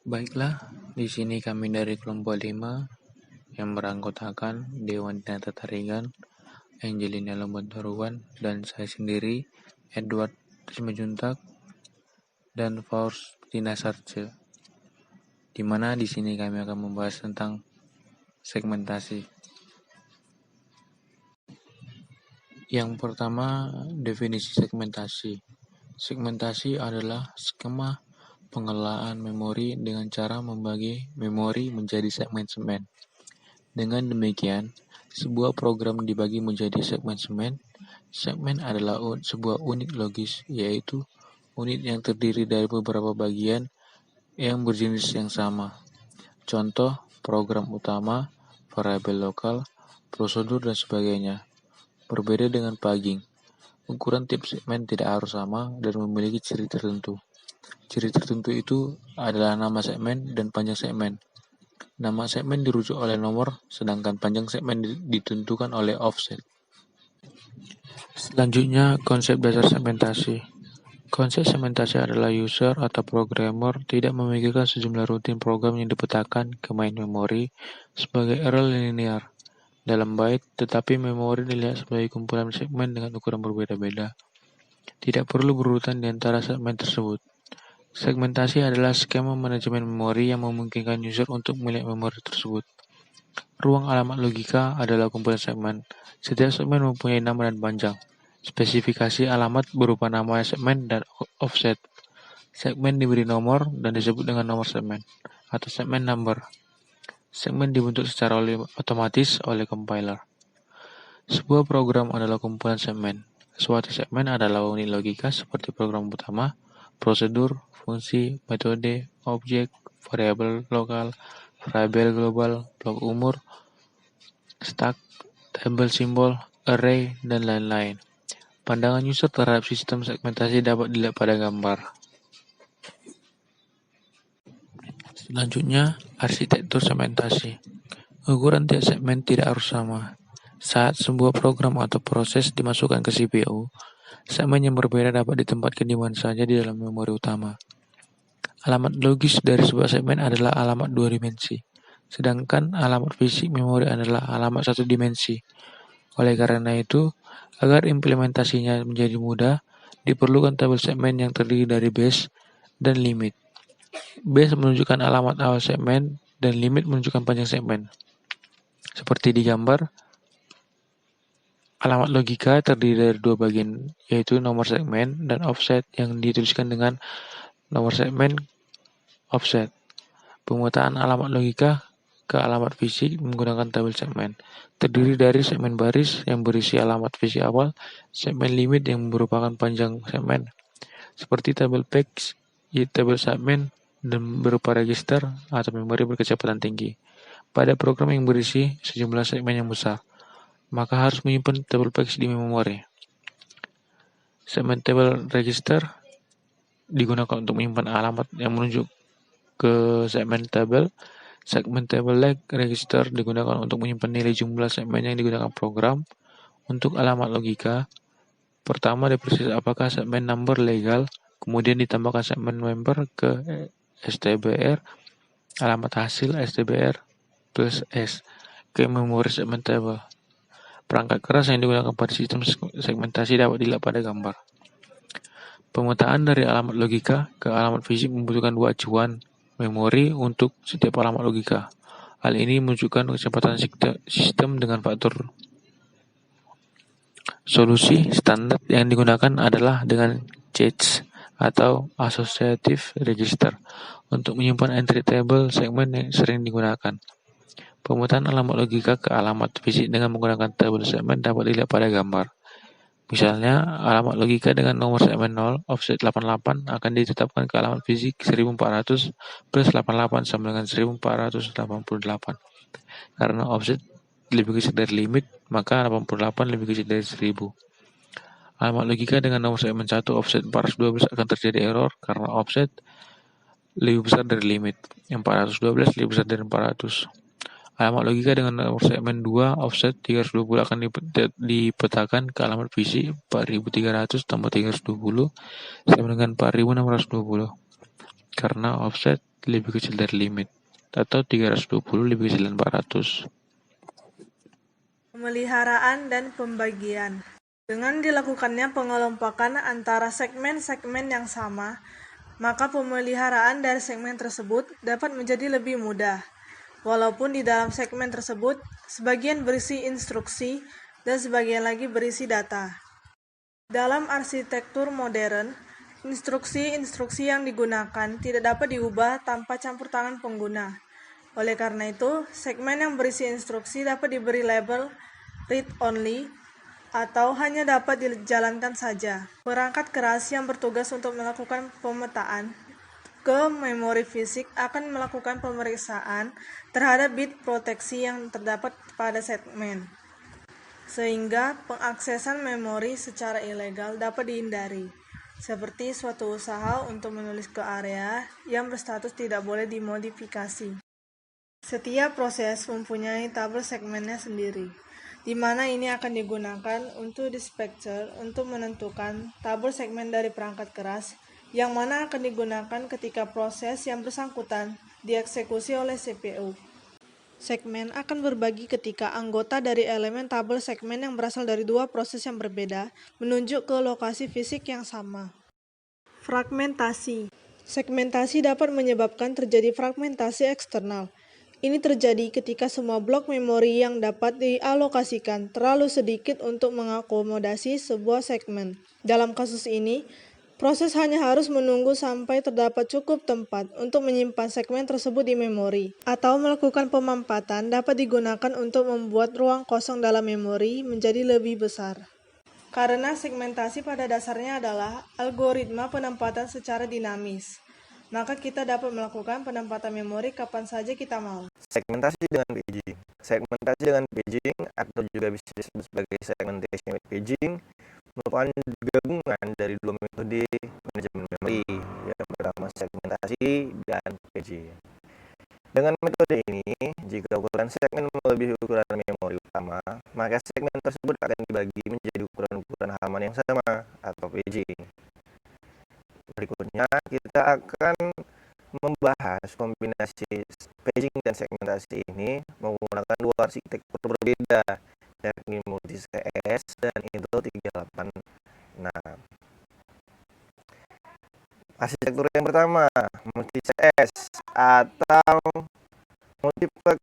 Baiklah, di sini kami dari kelompok 5 yang beranggotakan Dewan Dinata Tarigan, Angelina Lombantaruan, dan saya sendiri, Edward Simanjuntak, dan Faustina Sarce. Di mana di sini kami akan membahas tentang segmentasi. Yang pertama, definisi segmentasi. Segmentasi adalah skema pengelolaan memori dengan cara membagi memori menjadi segmen-segmen. Dengan demikian, sebuah program dibagi menjadi segmen-segmen. Segmen adalah sebuah unit logis, yaitu unit yang terdiri dari beberapa bagian yang berjenis yang sama. Contoh, program utama, variabel lokal, prosedur, dan sebagainya. Berbeda dengan plugin. Ukuran tiap segmen tidak harus sama dan memiliki ciri tertentu. Ciri tertentu itu adalah nama segmen dan panjang segmen. Nama segmen dirujuk oleh nomor, sedangkan panjang segmen ditentukan oleh offset. Selanjutnya, konsep dasar segmentasi. Konsep segmentasi adalah user atau programmer tidak memikirkan sejumlah rutin program yang dipetakan ke main memori sebagai array linear dalam byte, tetapi memori dilihat sebagai kumpulan segmen dengan ukuran berbeda-beda. Tidak perlu berurutan di antara segmen tersebut. Segmentasi adalah skema manajemen memori yang memungkinkan user untuk melihat memori tersebut. Ruang alamat logika adalah kumpulan segmen. Setiap segmen mempunyai nama dan panjang. Spesifikasi alamat berupa nama segmen dan offset. Segmen diberi nomor dan disebut dengan nomor segmen atau segmen number. Segmen dibentuk secara otomatis oleh compiler. Sebuah program adalah kumpulan segmen. Suatu segmen adalah unit logika seperti program utama, prosedur, fungsi, metode, objek, variabel lokal, variabel global, blok umur, stack, tabel simbol, array, dan lain-lain. Pandangan user terhadap sistem segmentasi dapat dilihat pada gambar. Selanjutnya, arsitektur segmentasi. Ukuran tiap segmen tidak harus sama. Saat sebuah program atau proses dimasukkan ke CPU, segmen yang berbeda dapat ditempatkan di mana saja di dalam memori utama. Alamat logis dari sebuah segmen adalah alamat 2 dimensi, sedangkan alamat fisik memori adalah alamat 1 dimensi. Oleh karena itu, agar implementasinya menjadi mudah, diperlukan tabel segmen yang terdiri dari base dan limit. Base menunjukkan alamat awal segmen dan limit menunjukkan panjang segmen. Seperti di gambar, alamat logika terdiri dari 2 bagian, yaitu nomor segmen dan offset yang dituliskan dengan nomor segmen offset. Pemetaan alamat logika ke alamat fisik menggunakan tabel segmen. Terdiri dari segmen baris yang berisi alamat fisik awal, segmen limit yang merupakan panjang segmen, seperti tabel page, tabel segmen, dan berupa register atau memori berkecepatan tinggi. Pada program yang berisi sejumlah segmen yang besar, maka harus menyimpan tabel page di memori. Segmen tabel register digunakan untuk menyimpan alamat yang menunjuk ke segmen tabel. Segmen tabel leg register digunakan untuk menyimpan nilai jumlah segmen yang digunakan program. Untuk alamat logika, pertama diperiksa apakah segmen number legal, kemudian ditambahkan segmen member ke STBR, alamat hasil STBR plus S ke memori segmen tabel. Perangkat keras yang digunakan pada sistem segmentasi dapat dilihat pada gambar. Pemetaan dari alamat logika ke alamat fisik membutuhkan 2 acuan memori untuk setiap alamat logika. Hal ini menunjukkan kecepatan sistem dengan faktor. Solusi standar yang digunakan adalah dengan CACH atau Associative Register untuk menyimpan entry table segmen yang sering digunakan. Pemetaan alamat logika ke alamat fisik dengan menggunakan tabel segmen dapat dilihat pada gambar. Misalnya, alamat logika dengan nomor segmen 0, offset 88 akan ditetapkan ke alamat fisik 1400 plus 88 sama dengan 1488. Karena offset lebih kecil dari limit, maka 88 lebih kecil dari 1000. Alamat logika dengan nomor segmen 1, offset 412 akan terjadi error karena offset lebih besar dari limit. 412 lebih besar dari 400. Alamat logika dengan nomor segmen 2, offset 320 akan dipetakan ke alamat fisik 4300 tambah 320 sama dengan 4620. Karena offset lebih kecil dari limit, atau 320 lebih kecil dari 400. Pemeliharaan dan pembagian. Dengan dilakukannya pengelompokan antara segmen-segmen yang sama, maka pemeliharaan dari segmen tersebut dapat menjadi lebih mudah. Walaupun di dalam segmen tersebut, sebagian berisi instruksi dan sebagian lagi berisi data. Dalam arsitektur modern, instruksi-instruksi yang digunakan tidak dapat diubah tanpa campur tangan pengguna. Oleh karena itu, segmen yang berisi instruksi dapat diberi label read only atau hanya dapat dijalankan saja. Perangkat keras yang bertugas untuk melakukan pemetaan ke memori fisik akan melakukan pemeriksaan terhadap bit proteksi yang terdapat pada segmen, sehingga pengaksesan memori secara ilegal dapat dihindari, seperti suatu usaha untuk menulis ke area yang berstatus tidak boleh dimodifikasi. Setiap proses mempunyai tabel segmennya sendiri, di mana ini akan digunakan untuk dispatcher untuk menentukan tabel segmen dari perangkat keras yang mana akan digunakan ketika proses yang bersangkutan dieksekusi oleh CPU. Segmen akan berbagi ketika anggota dari elemen tabel segmen yang berasal dari dua proses yang berbeda menunjuk ke lokasi fisik yang sama. Fragmentasi. Segmentasi dapat menyebabkan terjadi fragmentasi eksternal. Ini terjadi ketika semua blok memori yang dapat dialokasikan terlalu sedikit untuk mengakomodasi sebuah segmen. Dalam kasus ini, proses hanya harus menunggu sampai terdapat cukup tempat untuk menyimpan segmen tersebut di memori, atau melakukan pemampatan dapat digunakan untuk membuat ruang kosong dalam memori menjadi lebih besar. Karena segmentasi pada dasarnya adalah algoritma penempatan secara dinamis, maka kita dapat melakukan penempatan memori kapan saja kita mau. Segmentasi dengan paging. Segmentasi dengan paging atau juga bisa disebut sebagai segmentation with paging merupakan gabungan dari dua metode manajemen memori, yang pertama segmentasi dan paging. Dengan metode ini, jika ukuran segmen melebihi ukuran memori utama, maka segmen tersebut akan dibagi menjadi ukuran-ukuran halaman yang sama atau paging. Berikutnya, kita akan membahas kombinasi paging dan segmentasi ini menggunakan dua arsitektur berbeda, yakni multi-CS dan Intel 386. Arsitektur yang pertama, multi-CS atau Multiplex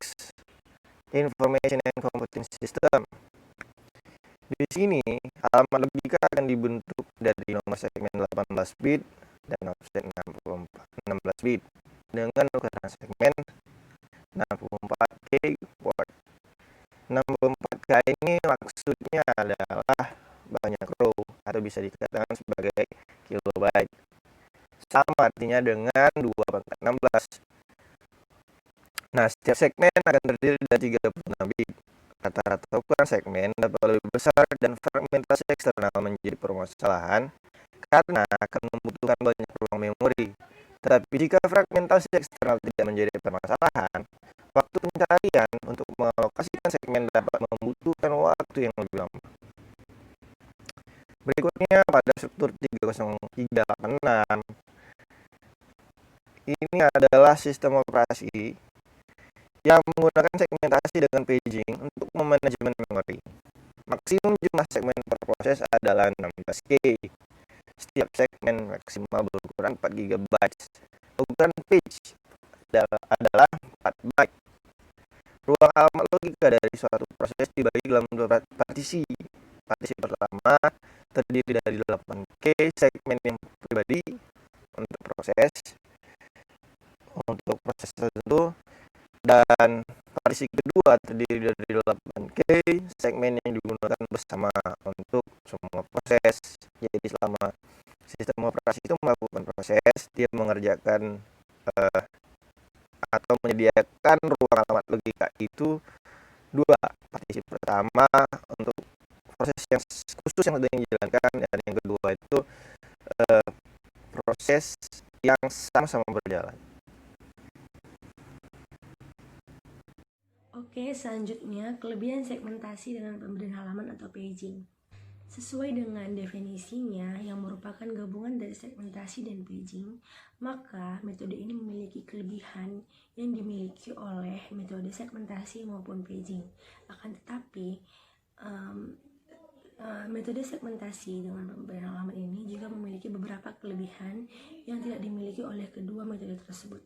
Information and Computing System. Di sini, alamat logika akan dibentuk dari nomor segmen 18 bit dan offset 16 bit dengan ukuran segmen 64K word. 64K ini maksudnya adalah banyak row atau bisa dikatakan sebagai kilobyte. Sama artinya dengan 2/16. Nah, setiap segmen akan terdiri dari 36 bit. Rata-rata ukuran segmen dapat lebih besar dan fragmentasi eksternal menjadi permasalahan karena akan membutuhkan banyak ruang memori. Tetapi jika fragmentasi eksternal tidak menjadi permasalahan, waktu pencarian untuk mengalokasikan segmen dapat membutuhkan waktu yang lebih lama. Berikutnya pada struktur 30386, ini adalah sistem operasi yang menggunakan segmentasi dengan paging untuk memanajemen memori. Maksimum jumlah segmen per proses adalah 16K. Setiap segmen maksimal berukuran 4 GB. Ukuran page adalah 4 byte. Ruang alamat logika dari suatu proses dibagi dalam dua partisi. Partisi pertama terdiri dari 8K segmen yang pribadi untuk proses tertentu, dan partisi kedua terdiri dari 8K segmen yang digunakan bersama untuk semua proses. Jadi selama sistem operasi itu melakukan proses, dia mengerjakan atau menyediakan ruang alamat logika itu dua. Partisi pertama untuk proses yang khusus yang sedang dijalankan, dan yang kedua itu proses yang sama-sama berjalan. Oke, selanjutnya kelebihan segmentasi dengan pemberian halaman atau paging. Sesuai dengan definisinya yang merupakan gabungan dari segmentasi dan paging, maka metode ini memiliki kelebihan yang dimiliki oleh metode segmentasi maupun paging. Akan tetapi, metode segmentasi dengan pemberian halaman ini juga memiliki beberapa kelebihan yang tidak dimiliki oleh kedua metode tersebut.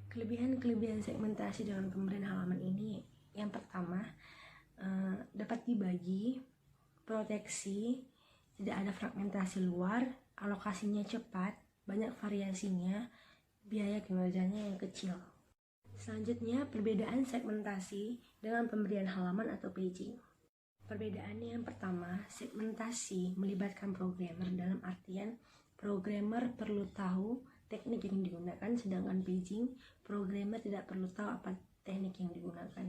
Kelebihan-kelebihan segmentasi dengan pemberian halaman ini, yang pertama, dapat dibagi, proteksi, tidak ada fragmentasi luar, alokasinya cepat, banyak variasinya, biaya kinerjanya yang kecil. Selanjutnya, perbedaan segmentasi dengan pemberian halaman atau paging. Perbedaannya yang pertama, segmentasi melibatkan programmer dalam artian programmer perlu tahu teknik yang digunakan, sedangkan paging, programmer tidak perlu tahu apa teknik yang digunakan.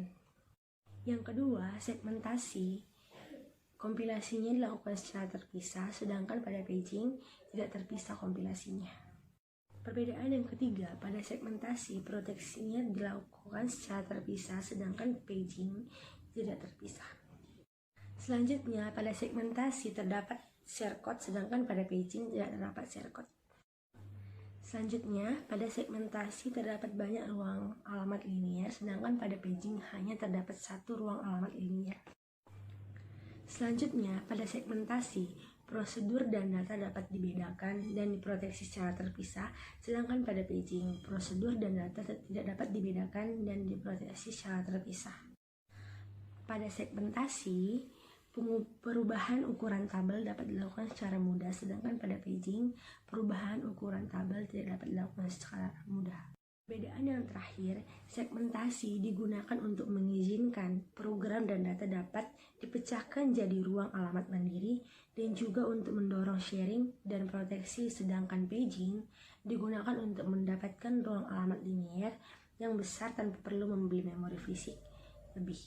Yang kedua, segmentasi kompilasinya dilakukan secara terpisah, sedangkan pada paging tidak terpisah kompilasinya. Perbedaan yang ketiga, pada segmentasi proteksinya dilakukan secara terpisah, sedangkan paging tidak terpisah. Selanjutnya, pada segmentasi terdapat shortcode, sedangkan pada paging tidak terdapat shortcode. Selanjutnya, pada segmentasi terdapat banyak ruang alamat linier, sedangkan pada paging hanya terdapat satu ruang alamat linier. Selanjutnya, pada segmentasi, prosedur dan data dapat dibedakan dan diproteksi secara terpisah, sedangkan pada paging, prosedur dan data tidak dapat dibedakan dan diproteksi secara terpisah. Pada segmentasi, perubahan ukuran tabel dapat dilakukan secara mudah, sedangkan pada paging, perubahan ukuran tabel tidak dapat dilakukan secara mudah. Perbedaan yang terakhir, segmentasi digunakan untuk mengizinkan program dan data dapat dipecahkan jadi ruang alamat mandiri dan juga untuk mendorong sharing dan proteksi, sedangkan paging digunakan untuk mendapatkan ruang alamat linier yang besar tanpa perlu membeli memori fisik lebih.